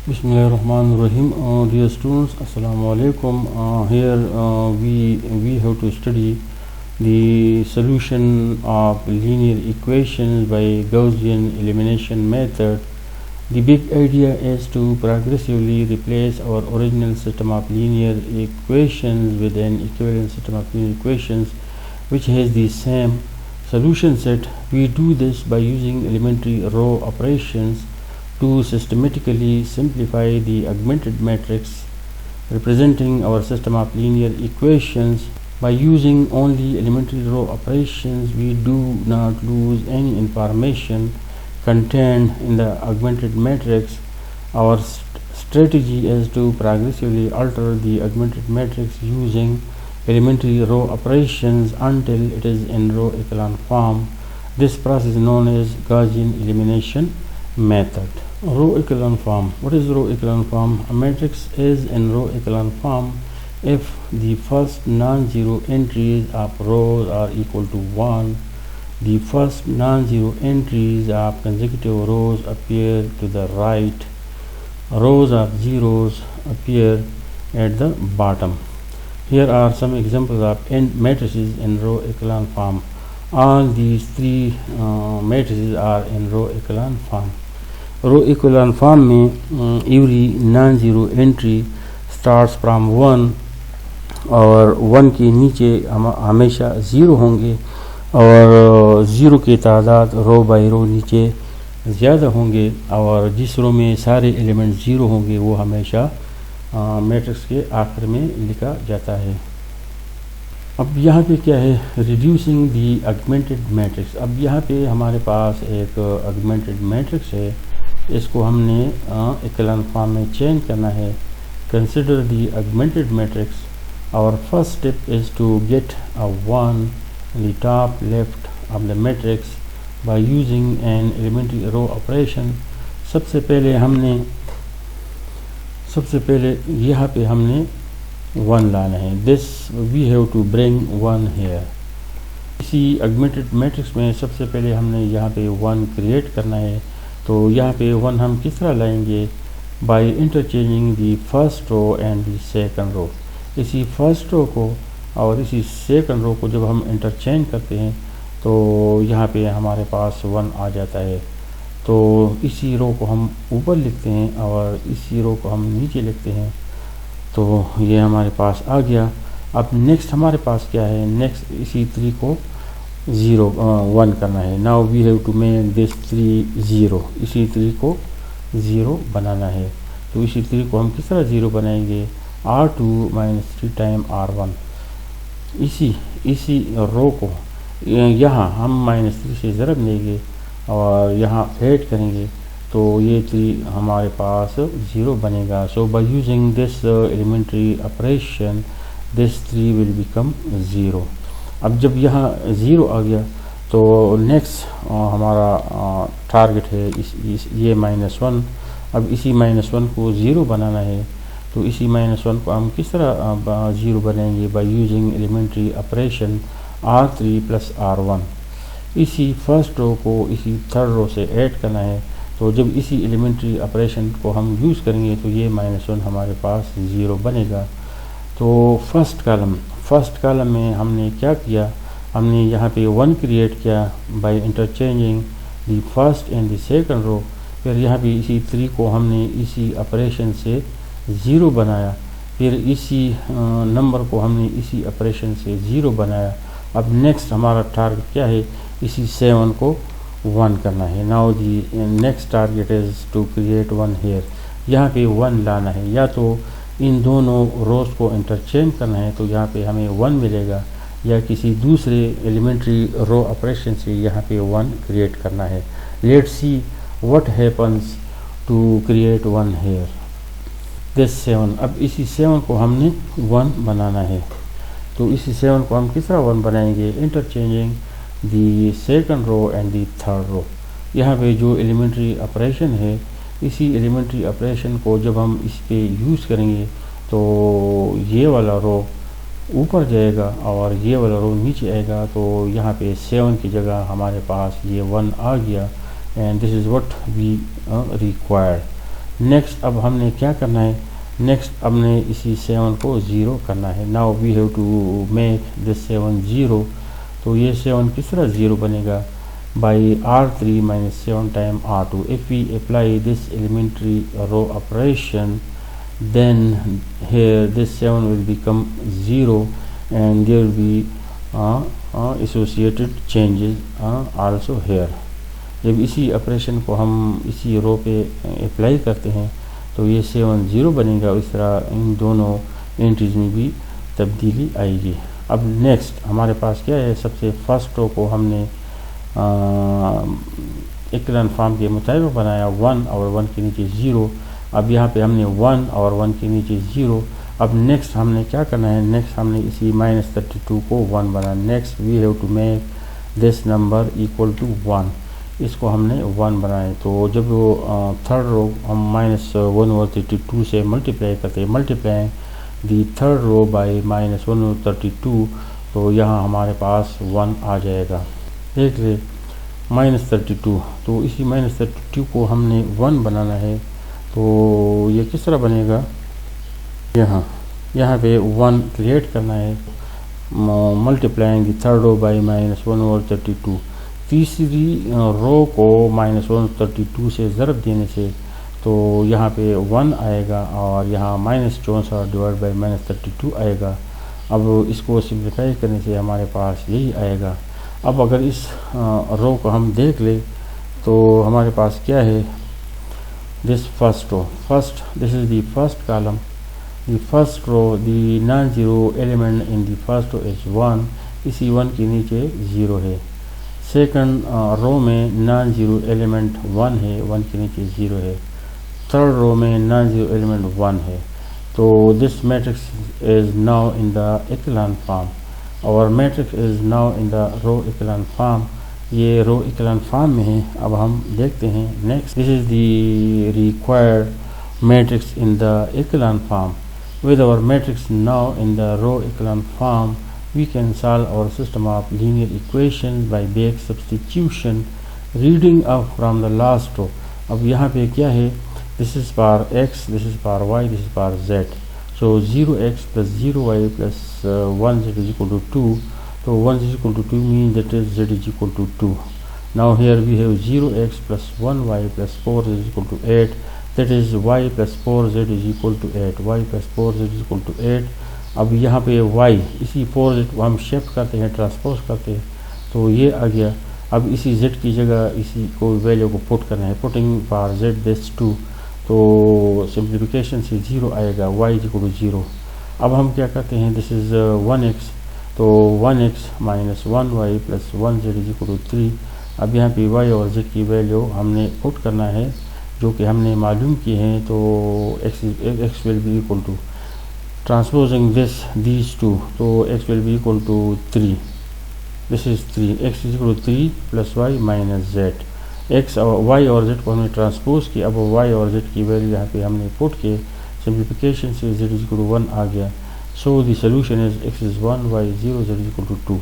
Bismillahirrahmanirrahim. Dear students, Assalamu alaikum. Here we have to study the solution of linear equations by Gaussian elimination method. The big idea is to progressively replace our original system of linear equations with an equivalent system of linear equations which has the same solution set. We do this by using elementary row operations to systematically simplify the augmented matrix representing our system of linear equations. By using only elementary row operations, we do not lose any information contained in the augmented matrix. Our strategy is to progressively alter the augmented matrix using elementary row operations until it is in row echelon form. This process is known as Gaussian elimination method. Row echelon form. What is row echelon form? A matrix is in row echelon form if the first non-zero entries of rows are equal to 1. The first non-zero entries of consecutive rows appear to the right. Rows of zeros appear at the bottom. Here are some examples of matrices in row echelon form. All these three matrices are in row echelon form. Row equivalent form में every non zero entry starts from 1 और 1 के नीचे हमेशा zero होंगे और zero की तादाद रो by rho नीचे ज़्यादा होंगे और जिस रो में सारे एलिमेंट ज़ीरो होंगे वो हमेशा मैट्रिक्स के आखिर में लिखा जाता है। अब यहाँ पे क्या है, रिड्यूसिंग दी ऑगमेंटेड मैट्रिक्स। अब यहाँ पे हमारे पास एक ऑगमेंटेड मैट्रिक्स है, इसको हमने इक्विवेलेंट फॉर्म में चेंज करना है। Consider the augmented matrix. Our first step is to get a 1 in the top left of the matrix by using an elementary row operation. सबसे पहले यहाँ पे हमने 1 लाना है। This we have to bring 1 here. इसी ऑगमेंटेड मैट्रिक्स में सबसे पहले हमने यहाँ पे 1 क्रिएट करना है। तो यहाँ पे 1 हम किस तरह लाएंगे? By interchanging the first row and the second row. इसी फर्स्ट रो को और इसी सेकंड रो को जब हम इंटरचेंज करते हैं तो यहाँ पे हमारे पास 1 आ जाता है। तो इसी रो को हम ऊपर लिखते हैं और इसी रो को हम नीचे लिखते हैं। तो ये हमारे पास आ गया। अब नेक्स्ट हमारे पास क्या है? नेक्स्ट इसी 3 को 1 करना है। Now we have to make this 3 0। इसी 3 को 0 बनाना है। तो इसी 3 को हम किस तरह 0 बनाएंगे? R2 - 3 time R1। इसी रो को यहाँ हम -3 से ज़रब देंगे और यहाँ ऐड करेंगे तो ये 3 हमारे पास 0 बनेगा। So by using this elementary operation this 3 will become 0। अब जब यहाँ 0 आ गया तो नेक्स्ट हमारा टारगेट है ये -1। अब इसी -1 को 0 बनाना है। तो इसी -1 को हम किस तरह 0 बनाएंगे? By using elementary operation R3 + R1। इसी फर्स्ट रो को इसी थर्ड रो से ऐड करना है। तो जब इसी एलिमेंट्री ऑपरेशन को हम यूज़ करेंगे तो ये -1 हमारे पास 0 बनेगा। तो फर्स्ट कॉलम में हमने क्या किया? हमने यहाँ पे 1 क्रिएट किया by interchanging the first and the second row. फिर यहाँ पे इसी 3 को हमने इसी ऑपरेशन से 0 बनाया। फिर इसी नंबर को हमने इसी ऑपरेशन से 0 बनाया। अब नेक्स्ट हमारा टारगेट क्या है? इसी 7 को 1 करना है। Now the next target is to create 1 here. यहाँ पे 1 लाना है। या तो इन दोनों रोज को इंटरचेंज करना है तो यहाँ पे हमें 1 मिलेगा, या किसी दूसरे एलिमेंट्री रो ऑपरेशन से यहाँ पे 1 क्रिएट करना है। Let's see what happens to create 1 here. This 7। अब इसी 7 को हमने 1 बनाना है। तो इसी 7 को हम किस तरह 1 बनाएंगे? Interchanging the second row and the third row. यहाँ पे जो एलिमेंट्री ऑपरेशन है, इसी एलिमेंट्री ऑपरेशन को जब हम इस पे यूज़ करेंगे तो ये वाला रो ऊपर जाएगा और ये वाला रो नीचे आएगा। तो यहाँ पे 7 की जगह हमारे पास ये 1 आ गया and this is what we required. Next अब हमने क्या करना है, नेक्स्ट हमने इसी 7 को 0 करना है। Now we have to make this 7 0। तो ये 7 किस तरह 0 बनेगा, by R3 minus 7 time R2। if we apply this elementary row operation, then here this 7 will become 0 and there will be associated changes also here। जब इसी operation को हम इसी रो पे अप्लाई करते हैं तो ये 7 0 बनेगा, इस तरह इन दोनों एंट्रीज में भी तब्दीली आएगी। अब नेक्स्ट हमारे पास क्या है, सबसे फर्स्ट रो को हमने एक्लन फॉर्म के मुताबिक बनाया 1 और 1 के नीचे 0। अब यहाँ पे हमने 1 और 1 के नीचे 0। अब नेक्स्ट हमने क्या करना है, नेक्स्ट हमने इसी -32 को 1 बनाया। Next we have to make this number equal to 1, इसको हमने 1 बनाए। तो जब वो थर्ड रो हम -132 से मल्टीप्लाई करते हैं, multiply the third row by -132, तो यहाँ हमारे पास 1 आ जाएगा। देख ले -32, तो इसी -32 को हमने 1 बनाना है। तो ये किस तरह बनेगा, यहाँ पे 1 क्रिएट करना है, multiplying the third row by -132। तीसरी रो को -132 से ज़रब देने से तो यहाँ पे 1 आएगा और यहाँ -64 डिवाइड बाई -32 आएगा। अब इसको सिंप्लीफाई करने से हमारे पास यही आएगा। अब अगर इस रो को हम देख ले तो हमारे पास क्या है, this first row, this is the first column, the first row, the non zero element in the first row is 1, इसी 1 के नीचे 0 है। सेकंड रो में नॉन ज़ीरो एलिमेंट 1 है, 1 के नीचे 0 है। थर्ड रो में नॉन ज़ीरो एलिमेंट 1 है। तो this matrix is now in the echelon form, और matrix is now in the row echelon form. ये रो एक्लन फॉर्म में है। अब हम देखते हैं next, this is the required matrix in the echelon form. With our matrix now in the row echelon form, we can solve our system of linear equations by back substitution, reading up from the last row। अब यहाँ पे क्या है, this is for x, this is for y, this is for z। so 0x plus 0y plus 1z is equal to 2। so 1 is equal to 2 means that is z is equal to 2। now here we have 0x plus 1y plus 4z is equal to 8, that is y plus 4z is equal to 8, y plus 4z is equal to 8। अब यहाँ पे y इसी 4z को हम shift करते हैं, transpose करते हैं, तो ये आ गया। अब इसी z की जगह इसी को वैल्यू को पुट करना है, पुटिंग फॉर z दिस 2, तो सिंप्लीफिकेशन से 0 आएगा, y इज इक्वल टू 0। अब हम क्या करते हैं, दिस इज 1x, तो 1x minus 1y plus 1z is equal to 3। अब यहाँ पे y और z की वैल्यू हमने पुट करना है जो कि हमने मालूम किए हैं। तो x will be equal to, transposing these two, so x will be equal to 3, this is 3, x is equal to 3 plus y minus z। x और y और z को हमने ट्रांसपोज किया। अब y और z की वैल्यू यहाँ पे हमने पुट के सिंप्लीफिकेशन से z is equal to 1 आ गया। So the solution is x is 1, y 0, z is equal to 2।